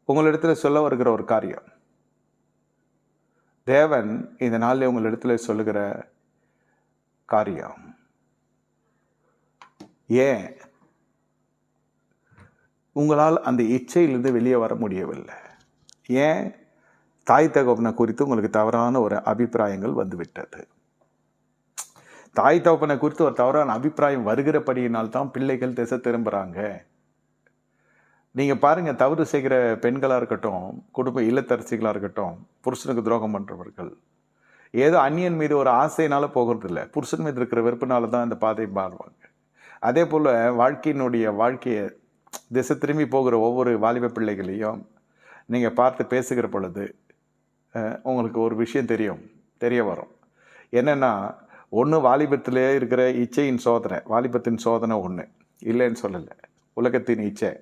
உங்களிடத்தில் சொல்ல வருகிற ஒரு காரியம், தேவன் இந்த நாளில் உங்களிடத்தில் சொல்லுகிற காரியம், ஏன் உங்களால் அந்த இச்சையிலிருந்து வெளியே வர முடியவில்லை? ஏன் தாய் தகப்பனை குறித்து உங்களுக்கு தவறான ஒரு அபிப்பிராயங்கள் வந்துவிட்டது? தாய் தகப்பனை குறித்து ஒரு தவறான அபிப்பிராயம் வருகிறபடியினால் தான் பிள்ளைகள் திசை திரும்புகிறாங்க. நீங்கள் பாருங்கள், தவறு செய்கிற பெண்களாக இருக்கட்டும், குடும்ப இல்லத்தரசிகளாக இருக்கட்டும், புருஷனுக்கு துரோகம் பண்ணுறவர்கள் ஏதோ அந்நியன் மீது ஒரு ஆசையினால போகிறது இல்லை, புருஷன் மீது இருக்கிற வெறுப்பினால தான் இந்த பாதையை மாறுவாங்க. அதே போல் வாழ்க்கையை திசை திரும்பி போகிற ஒவ்வொரு வாலிப பிள்ளைகளையும் நீங்கள் பார்த்து பேசுகிற பொழுது உங்களுக்கு ஒரு விஷயம் தெரிய வரும். என்னென்னா, ஒன்று வாலிபத்திலே இருக்கிற இச்சையின் சோதனை, வாலிபத்தின் சோதனை ஒன்று இல்லைன்னு சொல்லலை, உலகத்தின் இச்சை.